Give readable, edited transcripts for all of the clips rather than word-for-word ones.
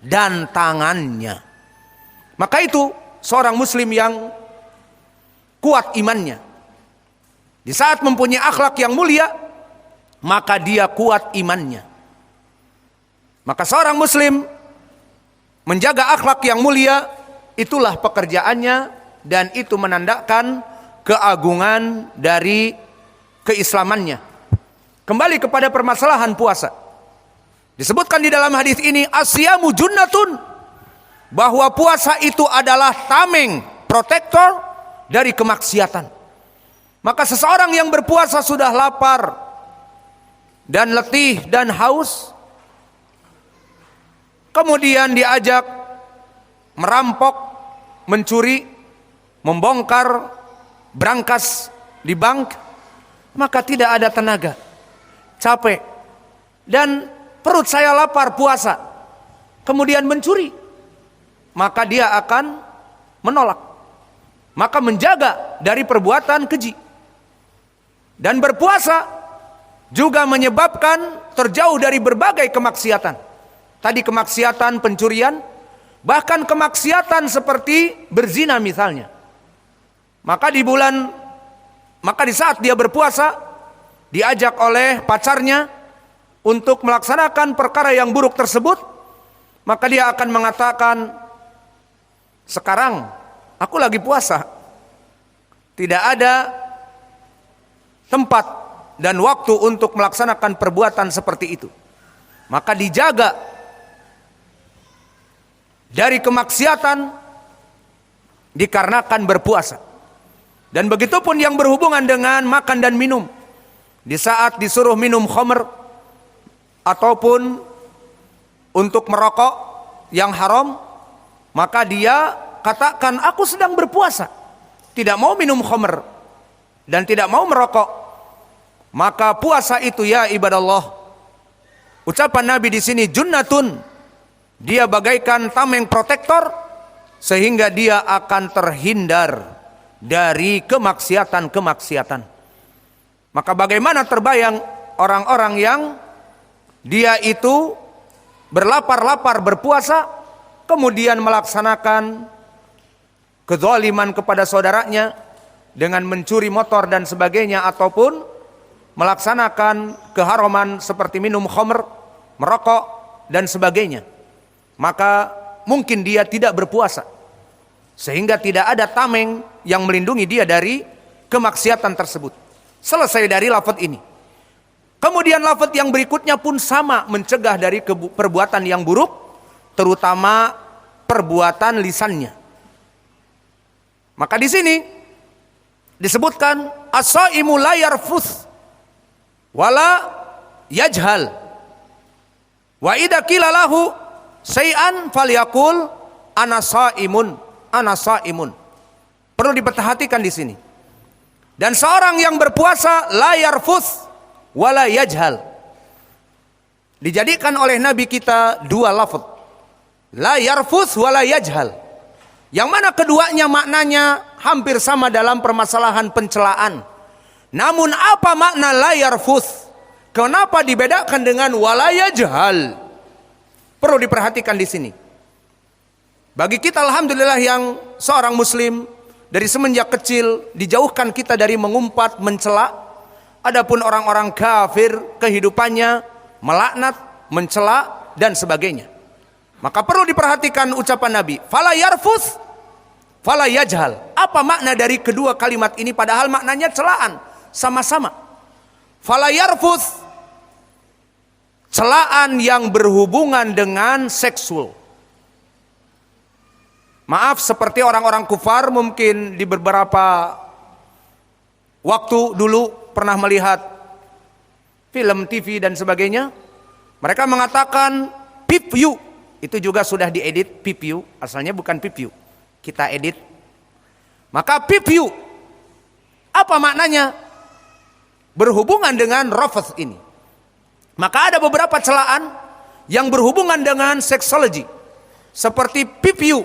dan tangannya. Maka itu seorang muslim yang kuat imannya, di saat mempunyai akhlak yang mulia, maka dia kuat imannya. Maka seorang muslim menjaga akhlak yang mulia, itulah pekerjaannya, dan itu menandakan keagungan dari keislamannya. Kembali kepada permasalahan puasa. Disebutkan di dalam hadis ini, asyamu junnatun, bahwa puasa itu adalah tameng, protektor dari kemaksiatan. Maka seseorang yang berpuasa sudah lapar dan letih dan haus, kemudian diajak merampok, mencuri, membongkar brankas di bank, maka tidak ada tenaga, capek, dan perut saya lapar puasa, kemudian mencuri, maka dia akan menolak. Maka menjaga dari perbuatan keji. Dan berpuasa juga menyebabkan terjauh dari berbagai kemaksiatan. Tadi kemaksiatan pencurian, bahkan kemaksiatan seperti berzina misalnya. Maka di saat dia berpuasa, diajak oleh pacarnya untuk melaksanakan perkara yang buruk tersebut, maka dia akan mengatakan, sekarang aku lagi puasa, tidak ada tempat dan waktu untuk melaksanakan perbuatan seperti itu. Maka dijaga dari kemaksiatan dikarenakan berpuasa. Dan begitu pun yang berhubungan dengan makan dan minum. Di saat disuruh minum khamr ataupun untuk merokok yang haram, maka dia katakan, aku sedang berpuasa, tidak mau minum khamr dan tidak mau merokok. Maka puasa itu, ya ibadallah, ucapan Nabi di sini junnatun, dia bagaikan tameng protektor, sehingga dia akan terhindar dari kemaksiatan-kemaksiatan. Maka bagaimana terbayang orang-orang yang dia itu berlapar-lapar berpuasa, kemudian melaksanakan kezaliman kepada saudaranya dengan mencuri motor dan sebagainya, ataupun melaksanakan keharaman seperti minum khamr, merokok dan sebagainya. Maka mungkin dia tidak berpuasa, sehingga tidak ada tameng yang melindungi dia dari kemaksiatan tersebut. Selesai dari lafaz ini. Kemudian lafaz yang berikutnya pun sama, mencegah dari perbuatan yang buruk, terutama perbuatan lisannya. Maka di sini disebutkan as-shaimu la yarfuth wala yajhal wa idza qila lahu syai'an falyaqul ana shaimun, ana shaimun. Perlu diperhatikan di sini. Dan seorang yang berpuasa la yarfuth wala yajhal, dijadikan oleh Nabi kita dua lafaz, la yarfuth wala yajhal, yang mana keduanya maknanya hampir sama dalam permasalahan pencelaan. Namun apa makna la yarfuth? Kenapa dibedakan dengan wala yajhal? Perlu diperhatikan di sini. Bagi kita alhamdulillah yang seorang muslim, dari semenjak kecil dijauhkan kita dari mengumpat, mencela. Adapun orang-orang kafir, kehidupannya melaknat, mencela dan sebagainya. Maka perlu diperhatikan ucapan Nabi, fala yarfuth fala yajhal. Apa makna dari kedua kalimat ini, padahal maknanya celaan sama-sama. Fala yarfuth, celaan yang berhubungan dengan seksual. Maaf, seperti orang-orang kufar mungkin di beberapa waktu dulu pernah melihat film TV dan sebagainya, mereka mengatakan pip view, itu juga sudah diedit pip view, asalnya bukan pip view, kita edit. Maka pip view apa maknanya? Berhubungan dengan rafath ini. Maka ada beberapa celaan yang berhubungan dengan seksologi, seperti pip view,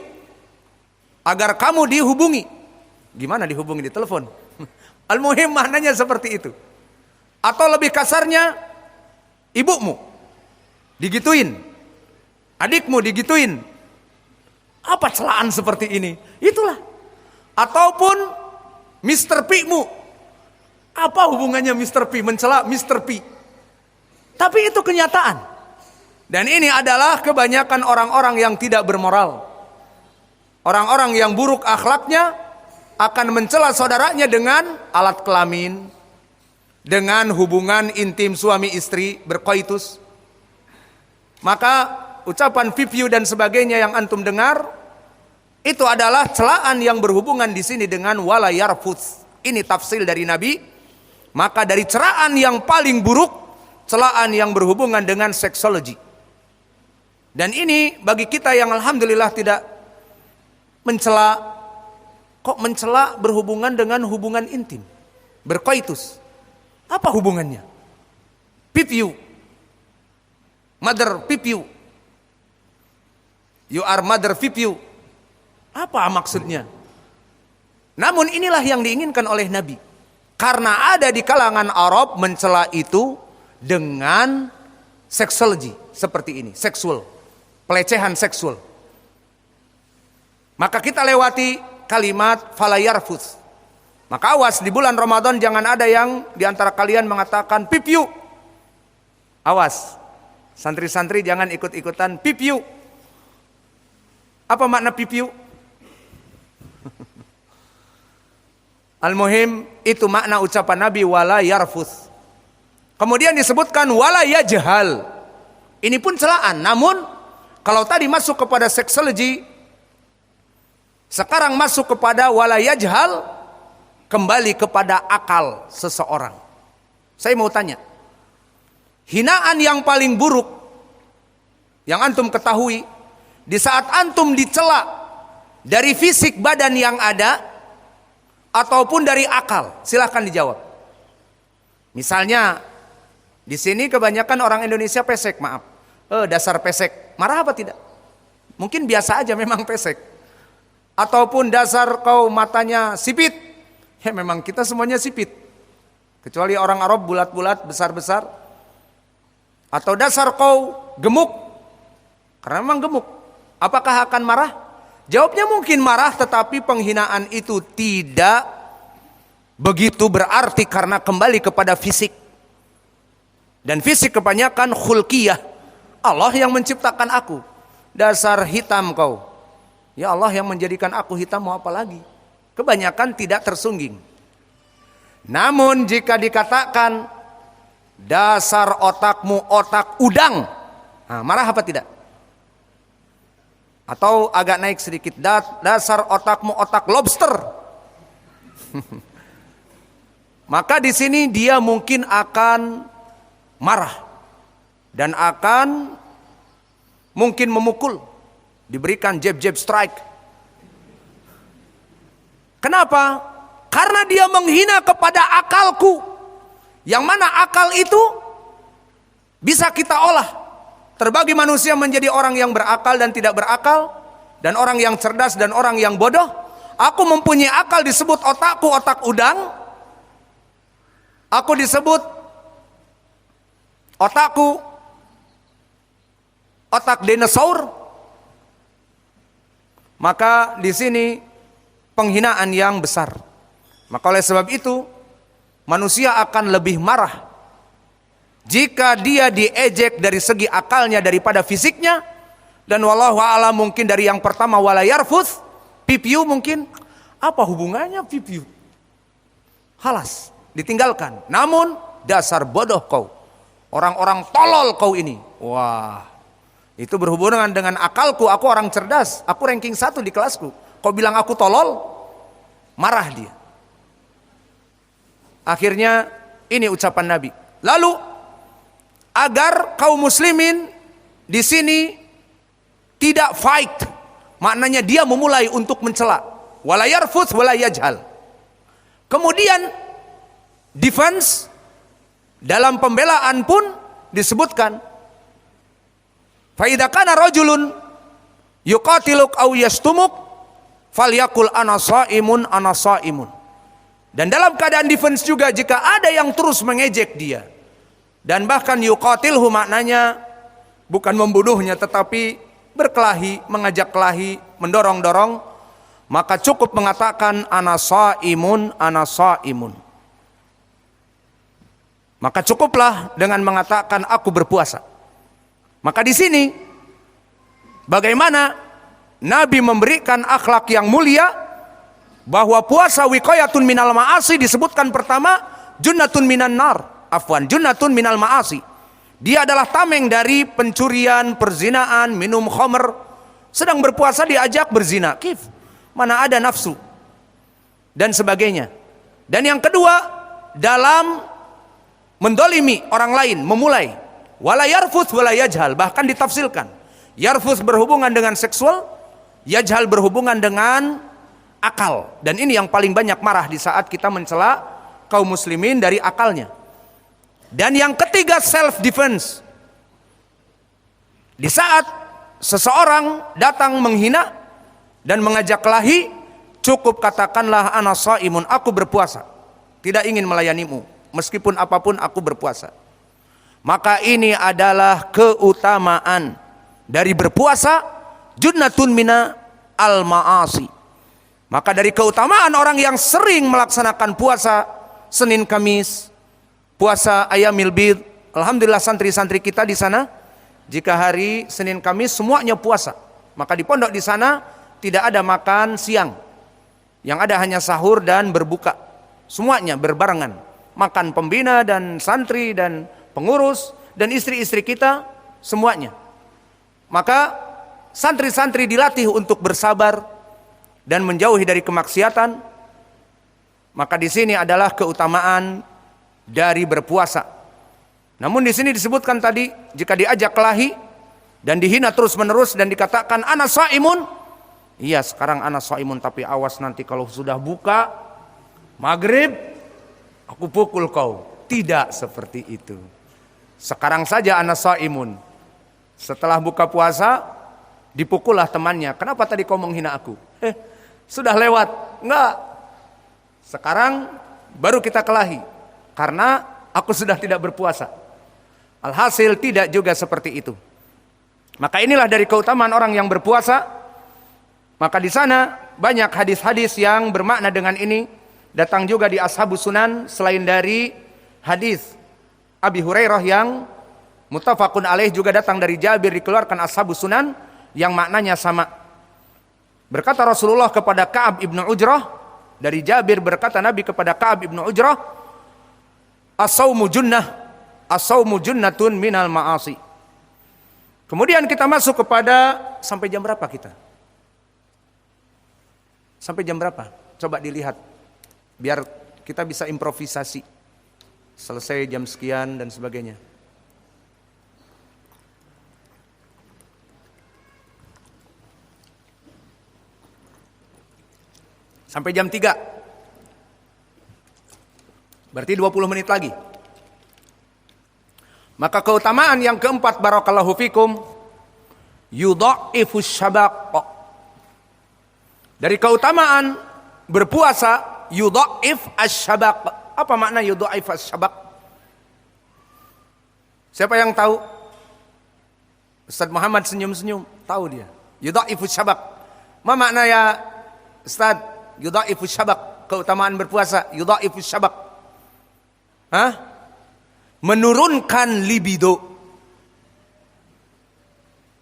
agar kamu dihubungi. Gimana dihubungi? Di telepon. Al-muhim maknanya seperti itu. Atau lebih kasarnya, ibumu digituin. Adikmu digituin. Apa celaan seperti ini? Itulah. Ataupun Mr. P-mu. Apa hubungannya Mr. P? Mencela Mr. P. Tapi itu kenyataan. Dan ini adalah kebanyakan orang-orang yang tidak bermoral. Orang-orang yang buruk akhlaknya akan mencela saudaranya dengan alat kelamin, dengan hubungan intim suami istri berkoitus. Maka ucapan vipiu dan sebagainya yang antum dengar itu adalah celaan yang berhubungan di sini dengan wala yarfuts. Ini tafsir dari Nabi. Maka dari celaan yang paling buruk, celaan yang berhubungan dengan seksologi. Dan ini bagi kita yang alhamdulillah tidak mencela, kok mencela berhubungan dengan hubungan intim, berkoitus. Apa hubungannya? Pipiu, mother pipiu, you are mother pipiu. Apa maksudnya? Namun inilah yang diinginkan oleh Nabi. Karena ada di kalangan Arab mencela itu dengan seksologi seperti ini, seksual, pelecehan seksual. Maka kita lewati kalimat falayarfus. Maka awas di bulan Ramadan jangan ada yang diantara kalian mengatakan pipiu. Awas, santri-santri jangan ikut-ikutan pipiu. Apa makna pipiu? Al-muhim itu makna ucapan Nabi wala yarfus. Kemudian disebutkan wala yajhal. Ini pun celaan. Namun kalau tadi masuk kepada seksologi, sekarang masuk kepada wala yajhal, kembali kepada akal seseorang. Saya mau tanya, hinaan yang paling buruk yang antum ketahui di saat antum dicela dari fisik badan yang ada ataupun dari akal, silahkan dijawab. Misalnya di sini kebanyakan orang Indonesia pesek, maaf. Dasar pesek, marah apa tidak? Mungkin biasa aja memang pesek. Ataupun dasar kau matanya sipit. Ya memang kita semuanya sipit. Kecuali orang Arab bulat-bulat, besar-besar. Atau dasar kau gemuk. Karena memang gemuk. Apakah akan marah? Jawabnya mungkin marah, tetapi penghinaan itu tidak begitu berarti karena kembali kepada fisik. Dan fisik kebanyakan khulqiyah. Allah yang menciptakan aku. Dasar hitam kau. Ya Allah yang menjadikan aku hitam, mau apa lagi? Kebanyakan tidak tersungging. Namun jika dikatakan dasar otakmu otak udang, nah, marah apa tidak? Atau agak naik sedikit, dasar otakmu otak lobster. Maka di sini dia mungkin akan marah dan akan mungkin memukul, diberikan jab-jab strike. Kenapa? Karena dia menghina kepada akalku, yang mana akal itu bisa kita olah. Terbagi manusia menjadi orang yang berakal dan tidak berakal, dan orang yang cerdas dan orang yang bodoh. Aku mempunyai akal disebut otakku otak udang. Aku disebut otakku otak dinosaur. Maka di sini penghinaan yang besar. Maka oleh sebab itu manusia akan lebih marah jika dia diejek dari segi akalnya daripada fisiknya. Dan wallahu a'lam mungkin dari yang pertama wala yarfuth, pipiu mungkin. Apa hubungannya pipiu? Halas, ditinggalkan. Namun dasar bodoh kau, orang-orang tolol kau ini. Wah, itu berhubungan dengan akalku. Aku orang cerdas, aku ranking 1 di kelasku. Kau bilang aku tolol? Marah dia. Akhirnya ini ucapan Nabi. Lalu agar kaum muslimin di sini tidak fight, maknanya dia memulai untuk mencela. Wala yarfuth wala yajhal. Kemudian defense dalam pembelaan pun disebutkan. Fa idza kana rajulun yuqatiluk aw yastumuk falyakul ana shaimun ana shaimun. Dan dalam keadaan defense juga, jika ada yang terus mengejek dia, dan bahkan yuqatilhu maknanya bukan membunuhnya tetapi berkelahi, mengajak kelahi, mendorong-dorong, maka cukup mengatakan ana shaimun, ana shaimun. Maka cukuplah dengan mengatakan aku berpuasa. Maka di sini bagaimana Nabi memberikan akhlak yang mulia, bahwa puasa wiqayatun minal ma'asi disebutkan pertama junnatun minan nar, junnatun minal ma'asi. Dia adalah tameng dari pencurian, perzinaan, minum khamr. Sedang berpuasa diajak berzina, kif, mana ada nafsu dan sebagainya. Dan yang kedua, dalam mendolimi orang lain, memulai wala yarfuth wala yajhal, bahkan ditafsirkan yarfuth berhubungan dengan seksual, yajhal berhubungan dengan akal. Dan ini yang paling banyak marah di saat kita mencela kaum muslimin dari akalnya. Dan yang ketiga, self defense. Di saat seseorang datang menghina dan mengajak kelahi, cukup katakanlah ana shaimun, aku berpuasa, tidak ingin melayanimu, meskipun apapun aku berpuasa. Maka ini adalah keutamaan dari berpuasa, junnatun mina al ma'asi. Maka dari keutamaan orang yang sering melaksanakan puasa Senin Kamis, puasa Ayamil Bid, alhamdulillah santri-santri kita di sana jika hari Senin Kamis semuanya puasa. Maka di pondok di sana tidak ada makan siang. Yang ada hanya sahur dan berbuka. Semuanya berbarengan. Makan pembina dan santri dan pengurus dan istri-istri kita semuanya. Maka santri-santri dilatih untuk bersabar dan menjauhi dari kemaksiatan. Maka di sini adalah keutamaan dari berpuasa. Namun di sini disebutkan tadi, jika diajak kelahi dan dihina terus-menerus dan dikatakan ana shaimun, iya sekarang ana shaimun, tapi awas nanti kalau sudah buka maghrib aku pukul kau. Tidak seperti itu. Sekarang saja ana shaimun, setelah buka puasa dipukullah temannya. Kenapa tadi kau menghina aku? Sudah lewat. Enggak. Sekarang baru kita kelahi karena aku sudah tidak berpuasa. Alhasil tidak juga seperti itu. Maka inilah dari keutamaan orang yang berpuasa. Maka di sana banyak hadis-hadis yang bermakna dengan ini. Datang juga di Ashabus Sunan, selain dari hadis Abi Hurairah yang muttafaqun alaih, juga datang dari Jabir, dikeluarkan Ashabus Sunan, yang maknanya sama. Berkata Rasulullah kepada Ka'ab ibnu Ujrah, dari Jabir berkata Nabi kepada Ka'ab ibnu Ujrah, as-sawmu junnah, as-sawmu junnatun minal ma'asi. Kemudian kita masuk kepada, sampai jam berapa kita? Sampai jam berapa? Coba dilihat, biar kita bisa improvisasi. Selesai jam sekian dan sebagainya. Sampai jam 3. Berarti 20 menit lagi. Maka keutamaan yang keempat, barakallahu fikum, yudha'ifus syabaq. Dari keutamaan berpuasa, yudha'if asy-syabaq. Apa makna yudha'if asy-syabaq? Siapa yang tahu? Ustaz Muhammad senyum-senyum, tahu dia. Yudha'ifus syabaq. Apa makna ya Ustaz? Yudha'ifus syabaq, keutamaan berpuasa, yudha'ifus syabaq. Menurunkan libido,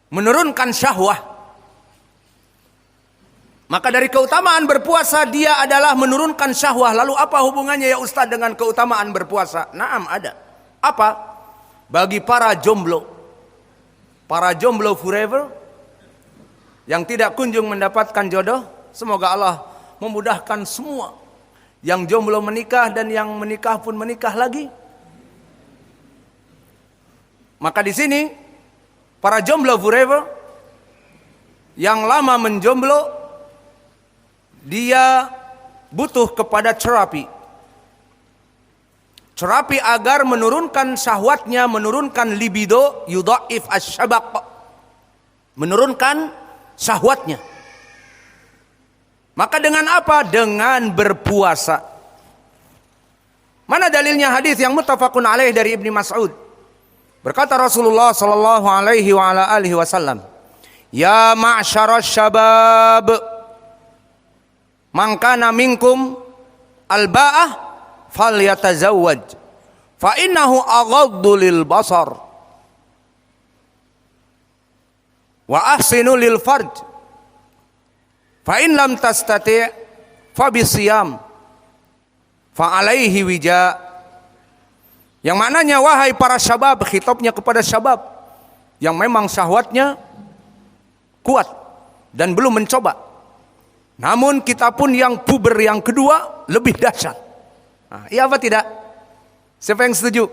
menurunkan syahwah. Maka dari keutamaan berpuasa, dia adalah menurunkan syahwah. Lalu apa hubungannya ya Ustaz dengan keutamaan berpuasa? Naam, ada. Apa? Bagi para jomblo forever yang tidak kunjung mendapatkan jodoh, semoga Allah memudahkan semua. Yang jomblo menikah dan yang menikah pun menikah lagi. Maka di sini para jomblo forever yang lama menjomblo, dia butuh kepada terapi. Terapi agar menurunkan syahwatnya, menurunkan libido, yudha'if asy-syabaq. Menurunkan syahwatnya. Maka dengan apa? Dengan berpuasa. Mana dalilnya? Hadis yang muttafaqun alaih dari Ibnu Mas'ud. Berkata Rasulullah sallallahu alaihi wa ala alihi wasallam, Ya ma'syaras syabab, man kana minkum alba'ah falyatazawwaj fa innahu aghaddu lil basar wa ahsinu lil farj fa in lam tastati' fa bisiyam fa alaihi wija. Yang maknanya, wahai para syabab, khitabnya kepada syabab yang memang syahwatnya kuat dan belum mencoba. Namun kita pun yang puber yang kedua lebih dahsyat. Nah, iya apa tidak? Siapa yang setuju?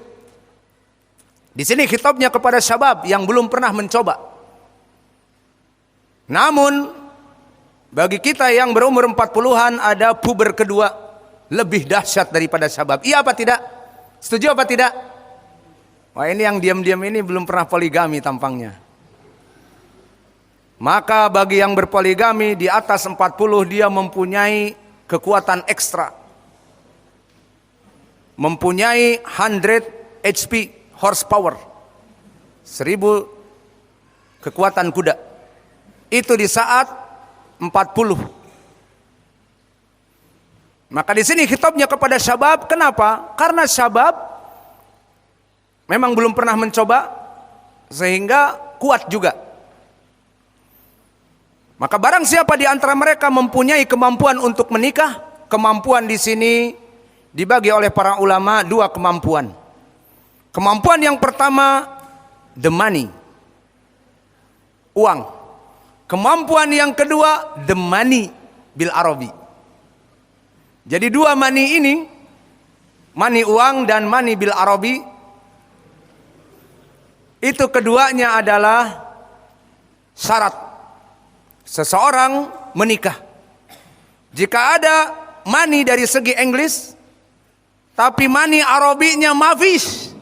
Di sini khitabnya kepada syabab yang belum pernah mencoba. Namun bagi kita yang berumur 40-an ada puber kedua lebih dahsyat daripada syabab. Iya apa tidak? Setuju apa tidak? Wah, ini yang diam-diam ini belum pernah poligami tampangnya. Maka bagi yang berpoligami di atas 40 dia mempunyai kekuatan ekstra. Mempunyai 100 HP horsepower. 1000 kekuatan kuda. Itu di saat 40. Maka di sini khitabnya kepada syabab. Kenapa? Karena syabab memang belum pernah mencoba sehingga kuat juga. Maka barang siapa di antara mereka mempunyai kemampuan untuk menikah, kemampuan di sini dibagi oleh para ulama 2 kemampuan. Kemampuan yang pertama, the money, uang. Kemampuan yang kedua, the money bil Arabi. Jadi 2 money ini, money uang dan money bil Arabi, itu keduanya adalah syarat seseorang menikah. Jika ada money dari segi Inggris, tapi money Arabinya mafis,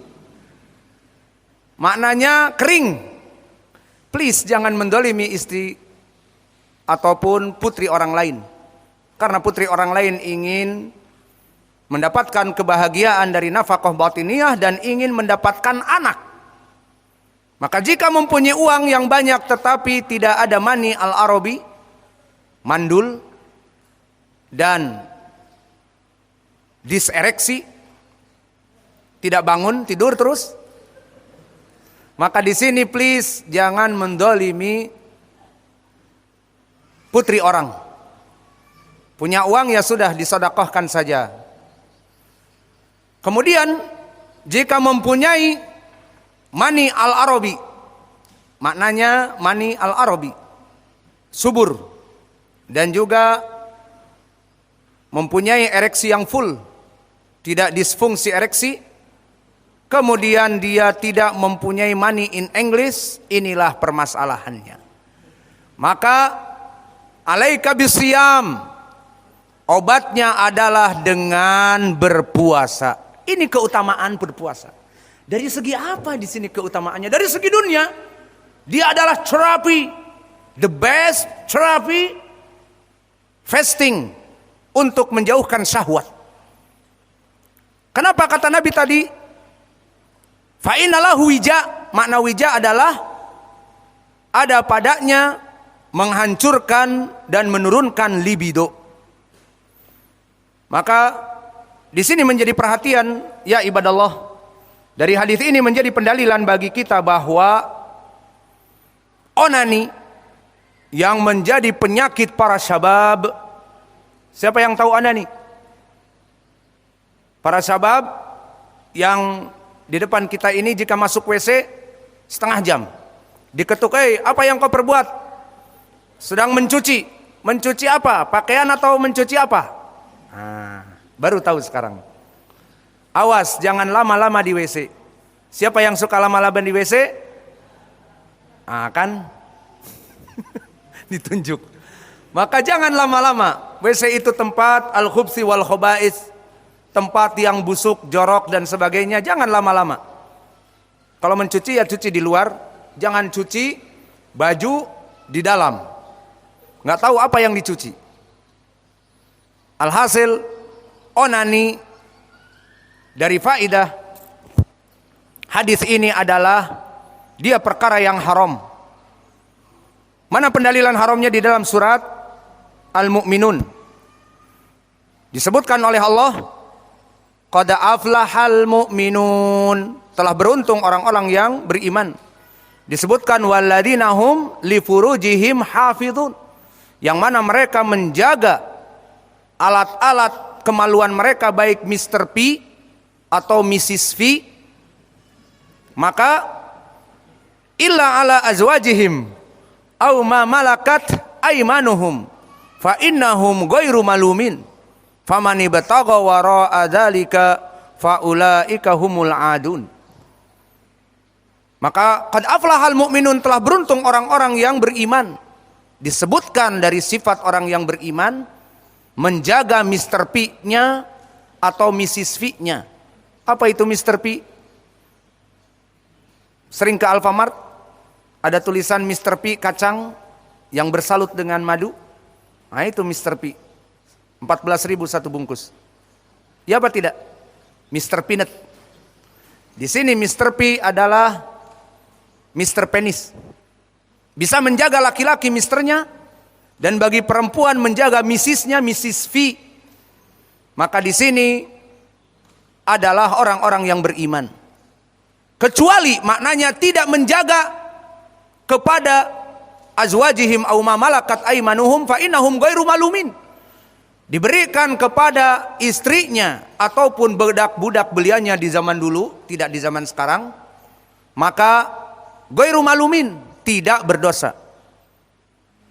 maknanya kering. Please jangan mendolimi istri ataupun putri orang lain. Karena putri orang lain ingin mendapatkan kebahagiaan dari nafkah batiniyah dan ingin mendapatkan anak. Maka jika mempunyai uang yang banyak tetapi tidak ada mani al-Arabi, mandul dan disereksi, tidak bangun, tidur terus, maka di sini please jangan mendolimi putri orang. Punya uang ya sudah, disedekahkan saja. Kemudian jika mempunyai mani al-Arabi, maknanya mani al-Arabi, subur, dan juga mempunyai ereksi yang full, tidak disfungsi ereksi, kemudian dia tidak mempunyai mani in English, inilah permasalahannya. Maka alaika bisiyam, obatnya adalah dengan berpuasa. Ini keutamaan berpuasa. Dari segi apa di sini keutamaannya? Dari segi dunia, dia adalah terapi, the best terapi, fasting untuk menjauhkan syahwat. Kenapa kata Nabi tadi? Fa innalahu wija, makna wija adalah ada padanya menghancurkan dan menurunkan libido. Maka di sini menjadi perhatian ya ibadallah. Dari hadis ini menjadi pendalilan bagi kita bahwa onani yang menjadi penyakit para syabab. Siapa yang tahu onani? Para syabab yang di depan kita ini jika masuk WC setengah jam diketuk, apa yang kau perbuat? Sedang mencuci. Mencuci apa? Pakaian atau mencuci apa? Nah, baru tahu sekarang. Awas, jangan lama-lama di WC. Siapa yang suka lama-lama di WC? Kan ditunjuk. Maka jangan lama-lama. WC itu tempat al-khubsi wal khobais, tempat yang busuk, jorok dan sebagainya. Jangan lama-lama. Kalau mencuci ya cuci di luar, jangan cuci baju di dalam. Nggak tahu apa yang dicuci. Alhasil onani dari faidah hadis ini adalah dia perkara yang haram. Mana pendalilan haramnya di dalam surat Al-Mu'minun? Disebutkan oleh Allah, qad aflahal mu'minun, telah beruntung orang-orang yang beriman. Disebutkan walladzina hum li furujihim hafizun, yang mana mereka menjaga alat-alat kemaluan mereka, baik Mr. P atau Mrs. V. Maka illa ala azwajihim aw ma malakat aymanuhum fa innahum ghairu malumin faman ibtagha wara'a dzalika fa ulaika humul adun. Maka qad aflahal mu'minun, telah beruntung orang-orang yang beriman. Disebutkan dari sifat orang yang beriman menjaga Mr. P-nya atau Mrs. V-nya. Apa itu Mr. P? Sering ke Alfamart, ada tulisan Mr. P kacang yang bersalut dengan madu. Nah itu Mr. P, 14.000 satu bungkus. Ya apa tidak? Mr. Peanut. Di sini Mr. P adalah Mr. Penis. Bisa menjaga laki-laki misternya, dan bagi perempuan menjaga misisnya, Mrs. V. Maka di sini adalah orang-orang yang beriman. Kecuali maknanya tidak menjaga kepada azwajihim aw ma malakat aymanuhum fa innahum ghairu malumin. Diberikan kepada istrinya ataupun budak-budak beliannya di zaman dulu, tidak di zaman sekarang, maka ghairu malumin, tidak berdosa.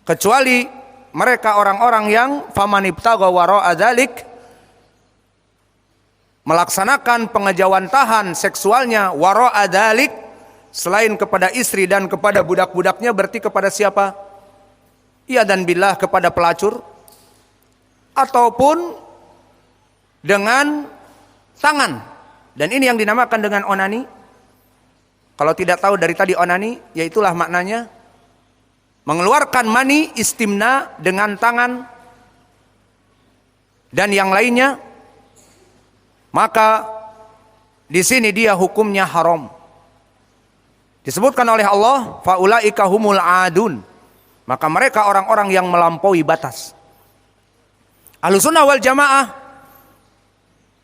Kecuali mereka orang-orang yang faman ibtagha wara'a dzalik, melaksanakan pengejawantahan seksualnya wara'a dzalik, selain kepada istri dan kepada budak-budaknya. Berarti kepada siapa? Iya dan billah, kepada pelacur, ataupun dengan tangan. Dan ini yang dinamakan dengan onani. Kalau tidak tahu dari tadi onani, yaitulah maknanya mengeluarkan mani istimna dengan tangan dan yang lainnya. Maka di sini dia hukumnya haram. Disebutkan oleh Allah, faulaika humul adun, maka mereka orang-orang yang melampaui batas. Ahlussunnah wal jamaah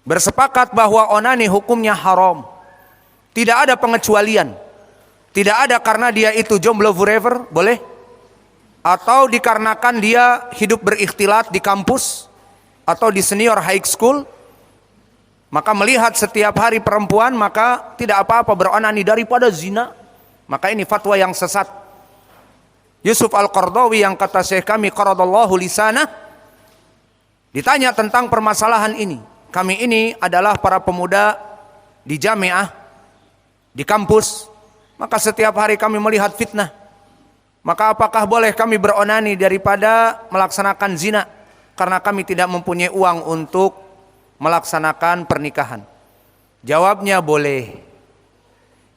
bersepakat bahwa onani hukumnya haram. Tidak ada pengecualian. Tidak ada karena dia itu jomblo forever, boleh. Atau dikarenakan dia hidup berikhtilat di kampus atau di senior high school, maka melihat setiap hari perempuan, maka tidak apa-apa beronani daripada zina. Maka ini fatwa yang sesat. Yusuf Al-Qaradawi yang kata Syekh kami qaradallahu lisanah, ditanya tentang permasalahan ini. Kami ini adalah para pemuda di jamiah, di kampus, maka setiap hari kami melihat fitnah. Maka apakah boleh kami beronani daripada melaksanakan zina? Karena kami tidak mempunyai uang untuk melaksanakan pernikahan. Jawabnya boleh.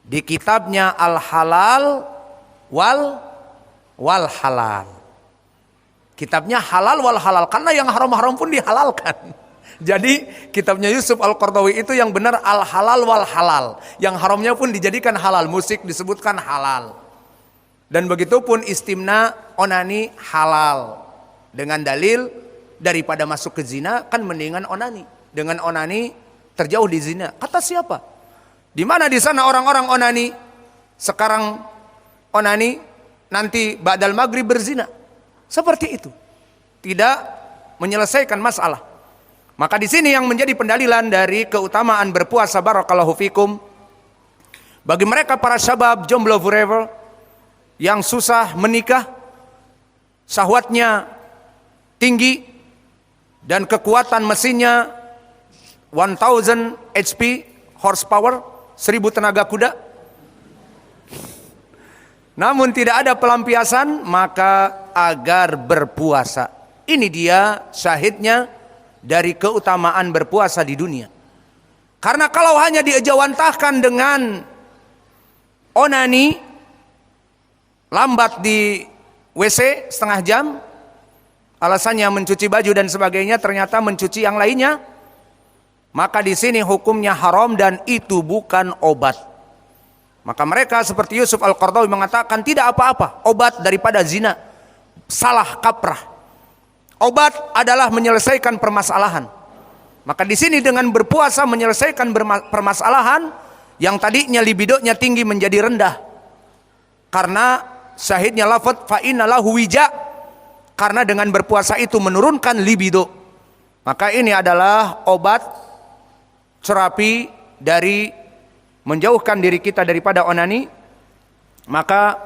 Di kitabnya Al-Halal wal Halal. Kitabnya Halal wal Halal, karena yang haram-haram pun dihalalkan. Jadi kitabnya Yusuf Al-Qaradawi itu yang benar Al-Halal wal Halal. Yang haramnya pun dijadikan halal. Musik disebutkan halal. Dan begitupun istimna, onani halal. Dengan dalil daripada masuk ke zina kan mendingan onani. Dengan onani terjauh di zina. Kata siapa? Di mana di sana orang-orang onani? Sekarang onani, nanti ba'dal maghrib berzina. Seperti itu. Tidak menyelesaikan masalah. Maka di sini yang menjadi pendalilan dari keutamaan berpuasa barakallahu fikum bagi mereka para syabab jomblo forever yang susah menikah, syahwatnya tinggi dan kekuatan mesinnya 1000 HP horsepower, 1000 tenaga kuda, namun tidak ada pelampiasan, maka agar berpuasa. Ini dia syahidnya dari keutamaan berpuasa di dunia. Karena kalau hanya diejawantahkan dengan onani, lambat di WC setengah jam, alasannya mencuci baju dan sebagainya, ternyata mencuci yang lainnya, maka di sini hukumnya haram dan itu bukan obat. Maka mereka seperti Yusuf Al-Qaradawi mengatakan tidak apa-apa obat daripada zina. salah kaprah. Obat adalah menyelesaikan permasalahan. Maka di sini dengan berpuasa menyelesaikan permasalahan yang tadinya libidonya tinggi menjadi rendah. Karena syahidnya lafaz fa inna lahu wija, karena dengan berpuasa itu menurunkan libido. Maka ini adalah obat terapi dari menjauhkan diri kita daripada onani. Maka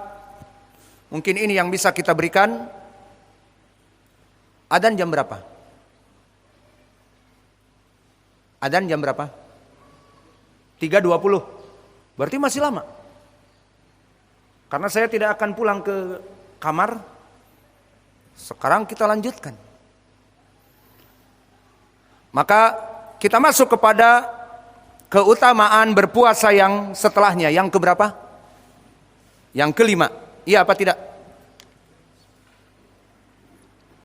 mungkin ini yang bisa kita berikan. Adzan jam berapa? Adzan jam berapa? 3.20. Berarti masih lama. Karena saya tidak akan pulang ke kamar. Sekarang kita lanjutkan. Maka kita masuk kepada keutamaan berpuasa yang setelahnya. Yang keberapa? Yang kelima. Iya apa tidak?